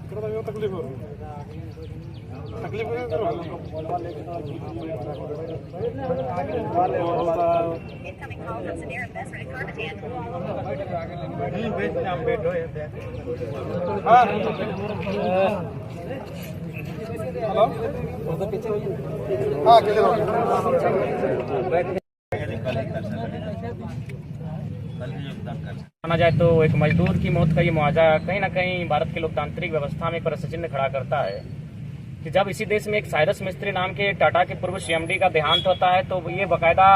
तकलीफ हो रही तकलीफ Incoming call from Samir Investment in Carmatan. Hello हाँ किधर माना जाए तो एक मजदूर की मौत का ये मुआवजा कहीं ना कहीं भारत की लोकतांत्रिक व्यवस्था में एक प्रश्न चिन्ह खड़ा करता है कि जब इसी देश में एक साइरस मिस्त्री नाम के टाटा के पूर्व सीएमडी का देहांत होता है तो ये बाकायदा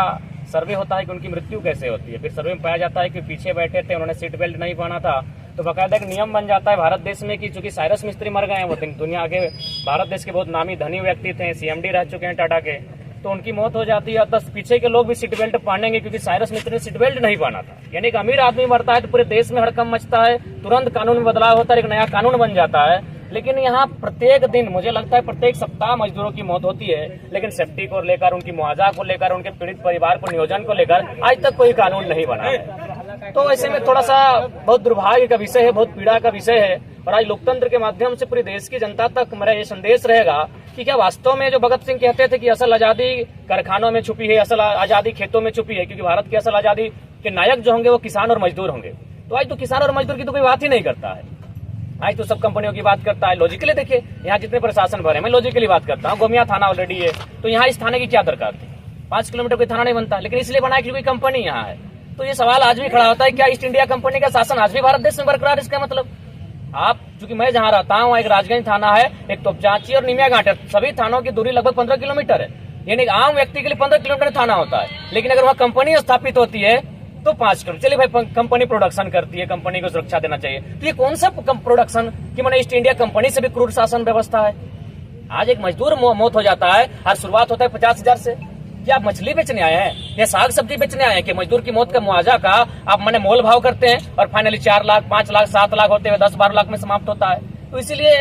सर्वे होता है कि उनकी मृत्यु कैसे होती है। फिर सर्वे में पाया जाता है कि पीछे बैठे थे, उन्होंने सीट बेल्ट नहीं पहना था, तो बाकायदा एक नियम बन जाता है भारत देश में कि चूंकि साइरस मिस्त्री मर गए हैं, वो दुनिया के भारत देश के बहुत नामी धनी व्यक्ति थे, सीएमडी रह चुके हैं टाटा के, तो उनकी मौत हो जाती है। 10 पीछे के लोग भी सीट बेल्ट पहनेंगे क्योंकि साइरस मिस्त्री ने सीट बेल्ट नहीं पहना था। यानी एक अमीर आदमी मरता है तो पूरे देश में हड़कंप मचता है, तुरंत कानून में बदलाव होता है, एक नया कानून बन जाता है। लेकिन यहाँ प्रत्येक दिन, मुझे लगता है प्रत्येक सप्ताह मजदूरों की मौत होती है, लेकिन सेफ्टी को लेकर, उनकी मुआवजा को लेकर, उनके पीड़ित परिवार को नियोजन को लेकर आज तक कोई कानून नहीं बना है। तो ऐसे में थोड़ा सा बहुत दुर्भाग्य का विषय है, बहुत पीड़ा का विषय है। और आज लोकतंत्र के माध्यम से पूरे देश की जनता तक मेरा ये संदेश रहेगा कि क्या वास्तव में जो भगत सिंह कहते थे कि असल आजादी कारखानों में छुपी है, असल आजादी खेतों में छुपी है, क्योंकि भारत की असल आजादी के नायक जो होंगे वो किसान और मजदूर होंगे। तो आज तो किसान और मजदूर की तो कोई बात ही नहीं करता है, आज तो सब कंपनियों की बात करता है। लॉजिकली देखिए, यहाँ जितने प्रशासन भरे, मैं लॉजिकली बात करता हूँ, गोमिया थाना ऑलरेडी है, तो यहाँ इस थाने की क्या दरकार थी? 5 किलोमीटर कोई थाना नहीं बनता, लेकिन इसलिए बनाया क्योंकि कंपनी यहाँ है। तो ये सवाल आज भी खड़ा होता है, क्या ईस्ट इंडिया कंपनी का शासन आज भी भारत देश में बरकरार? इसका मतलब आप, चूंकि मैं जहाँ रहता हूँ एक राजगंज थाना है, एक तोपचांची और निमिया घाट है, सभी थानों की दूरी लगभग 15 किलोमीटर है। यानी आम व्यक्ति के लिए 15 किलोमीटर थाना होता है, लेकिन अगर वहाँ कंपनी स्थापित होती है तो 5 किलोमीटर। चलिए भाई, कंपनी प्रोडक्शन करती है, कंपनी को सुरक्षा देना चाहिए, तो ये कौन सा प्रोडक्शन कि मैंने ईस्ट इंडिया कंपनी से भी क्रूर शासन व्यवस्था है। आज एक मजदूर मौत हो जाता है, आज शुरुआत होता है 50,000 से। क्या आप मछली बेचने आए हैं या साग सब्जी बेचने आए हैं कि मजदूर की मौत का मुआवजा का आप मैंने मोल भाव करते हैं और फाइनली 4 लाख, 5 लाख, 7 लाख होते हुए 10-12 लाख में समाप्त होता है। तो इसीलिए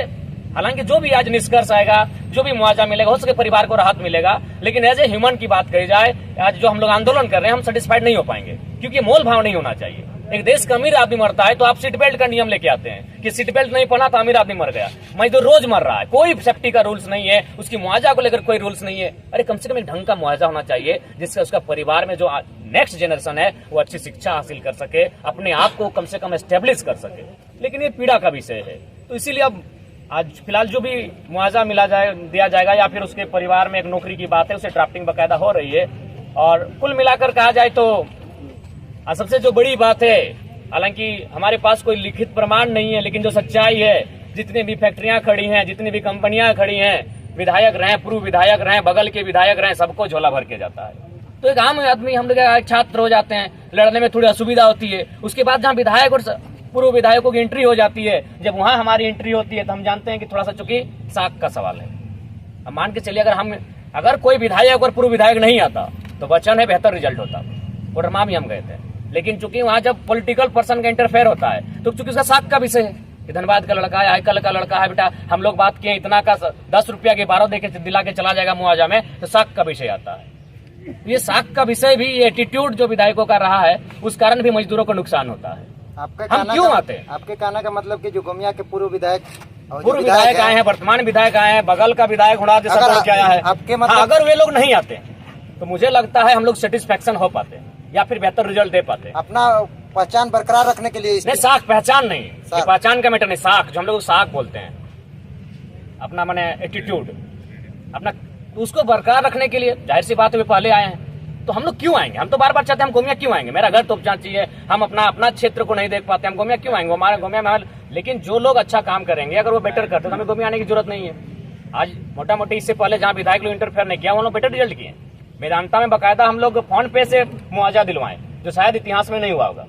हालांकि जो भी आज निष्कर्ष आएगा, जो भी मुआवजा मिलेगा, हो सके परिवार को राहत मिलेगा, लेकिन एज ए ह्यूमन की बात कही जाए, आज जो हम लोग आंदोलन कर रहे हैं हम सेटिस्फाइड नहीं हो पाएंगे, क्योंकि मोल भाव नहीं होना चाहिए। एक देश का अमीर आदमी मरता है तो आप सीट बेल्ट का नियम लेके आते हैं कि सीट बेल्ट नहीं पहना तो अमीर आदमी मर गया। मजदूर रोज मर रहा है, कोई सेफ्टी का रूल्स नहीं है, उसकी मुआवजा को लेकर कोई रूल्स नहीं है। अरे कम से कम एक ढंग का मुआवजा होना चाहिए जिससे उसका परिवार में जो नेक्स्ट जनरेशन है वो अच्छी शिक्षा हासिल कर सके, अपने आप को कम से कम एस्टेब्लिश कर सके। लेकिन ये पीड़ा का विषय है, तो इसीलिए अब आज फिलहाल जो भी मुआवजा दिया जाएगा या फिर उसके परिवार में एक नौकरी की बात है, उसे ड्राफ्टिंग बकायदा हो रही है। और कुल मिलाकर कहा जाए तो सबसे जो बड़ी बात है, हालांकि हमारे पास कोई लिखित प्रमाण नहीं है, लेकिन जो सच्चाई है, जितनी भी फैक्ट्रियां खड़ी हैं, जितनी भी कंपनियां खड़ी हैं, विधायक रहे, पूर्व विधायक रहे, बगल के विधायक रहे, सबको झोला भर के जाता है। तो एक आम आदमी, हम लोग छात्र हो जाते हैं, लड़ने में थोड़ी असुविधा होती है, उसके बाद जहाँ विधायक और पूर्व विधायकों की एंट्री हो जाती है, जब वहां हमारी एंट्री होती है तो हम जानते हैं कि थोड़ा सा चूंकि साख का सवाल है। अब मान के चलिए अगर कोई विधायक और पूर्व विधायक नहीं आता तो वचन है बेहतर रिजल्ट होता, कोडरमा भी हम गए थे। लेकिन चूंकि वहां जब पॉलिटिकल पर्सन का इंटरफेयर होता है तो चूंकि उसका साख का विषय है, धनबाद का लड़का है, आईकल का लड़का है, बेटा हम लोग बात किए इतना का 10 रुपया के 12 देके दिला के चला जाएगा मुआवजा में, तो साख का विषय आता है। ये साख का विषय भी, एटीट्यूड जो विधायकों का रहा है, उस कारण भी मजदूरों को नुकसान होता है। हम क्यों आते हैं? आपके कहने का मतलब कि जो गोमिया के पूर्व विधायक आए हैं, वर्तमान विधायक आए हैं, बगल का विधायक उड़ा के आया है, आपके मतलब अगर वे लोग नहीं आते तो मुझे लगता है हम लोग सेटिस्फेक्शन हो पाते या फिर बेहतर रिजल्ट दे पाते। अपना पहचान बरकरार रखने के लिए नहीं, साख पहचान नहीं, पहचान का मैटर नहीं, साख जो हम लोग साख बोलते हैं, अपना माने एटीट्यूड अपना, उसको बरकरार रखने के लिए जाहिर सी बात है वे पहले आए हैं, तो हम लोग क्यों आएंगे? हम तो बार बार चाहते हैं हम गोमिया क्यों आएंगे? मेरा घर तोपचांची है, हम अपना क्षेत्र को नहीं देख पाते, हम गोमिया क्यों आएंगे? हमारे गोमिया में, लेकिन जो लोग अच्छा काम करेंगे, अगर वो बेटर करते तो हमें गोमिया आने की जरूरत नहीं है। आज मोटा मोटी इससे पहले जहाँ विधायक लोग इंटरफेयर नहीं किया, वो लोग बेटर रिजल्ट किए। मेदांता में बकायदा हम लोग फोन पे से मुआवजा दिलवाएं, जो शायद इतिहास में नहीं हुआ होगा।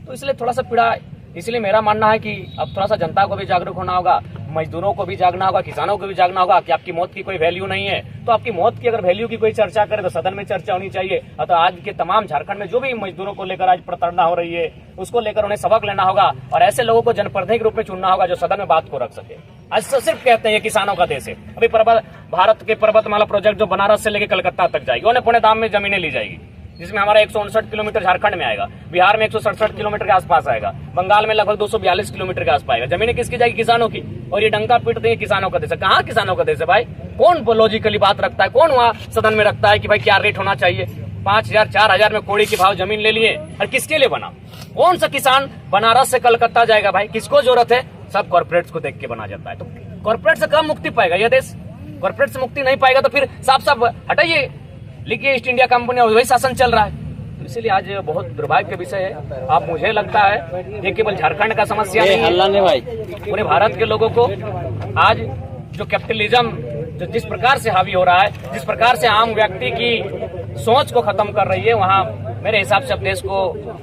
तो इसलिए थोड़ा सा पीड़ा, इसलिए मेरा मानना है कि अब थोड़ा सा जनता को भी जागरूक होना होगा, मजदूरों को भी जागना होगा, किसानों को भी जागना होगा कि आपकी मौत की कोई वैल्यू नहीं है। तो आपकी मौत की अगर वैल्यू की कोई चर्चा करे तो सदन में चर्चा होनी चाहिए। तो आज के तमाम झारखंड में जो भी मजदूरों को लेकर आज प्रताड़ना हो रही है, उसको लेकर उन्हें सबक लेना होगा और ऐसे लोगों को जनप्रतिनिधि के रूप में चुनना होगा जो सदन में बात को रख सके। आज सिर्फ कहते हैं ये किसानों का देश है। अभी भारत के पर्वतमाला प्रोजेक्ट जो बनारस से लेकर कलकत्ता तक जाएगी, उन्हें पुणे दाम में जमीनें ली जाएगी, जिसमें हमारा 159 किलोमीटर झारखंड में आएगा, बिहार में 167 किलोमीटर के आसपास आएगा, बंगाल में लगभग 242 किलोमीटर के आसपास आएगा। जमीनें किसकी जाएगी? किसानों की। और ये डंका पीटते हैं किसानों का देश है। कहाँ किसानों का देश है भाई? कौन लॉजिकली बात रखता है? कौन वहाँ सदन में रखता है कि भाई क्या रेट होना चाहिए? 5,000 4,000 में कोड़ी के भाव जमीन ले लिए, और किसके लिए बना? कौन सा किसान बनारस से कलकत्ता जाएगा भाई? किसको जरूरत है? सब कॉर्पोरेट्स को देख के बना जाता है। तो कॉर्पोरेट से कब मुक्ति पाएगा यह देश? कॉर्पोरेट से मुक्ति नहीं पाएगा तो फिर साफ साफ हटाइए, लिखिए ईस्ट इंडिया कंपनी, और वही शासन चल रहा है। तो इसीलिए आज बहुत दुर्भाग्य का विषय है। आप मुझे लगता है ये केवल झारखंड का समस्या नहीं है, पूरे भारत के लोगों को आज जो कैपिटलिज्म जो जिस प्रकार से हावी हो रहा है, जिस प्रकार से आम व्यक्ति की सोच को खत्म कर रही है, वहाँ मेरे हिसाब से अब देश को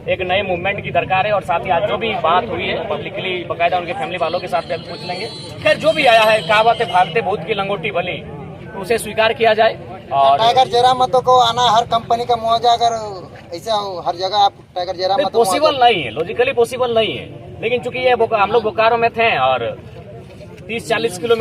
एक नए मूवमेंट की दरकार है। और साथ ही आज जो भी बात हुई है पब्लिकली बकायदा उनके फैमिली वालों के साथ भी पूछ लेंगे। खैर जो भी आया है, कहावत है भागते भूत की लंगोटी भली, तो उसे स्वीकार किया जाए। और टाइगर जेरामतो को आना हर कंपनी का मुआवजा, अगर ऐसा हर जगह आप टाइगर जेरामतो पॉसिबल नहीं है, लॉजिकली पॉसिबल नहीं है। लेकिन चूंकि ये हम लोग बोकारो में थे और 30-40 किलोमीटर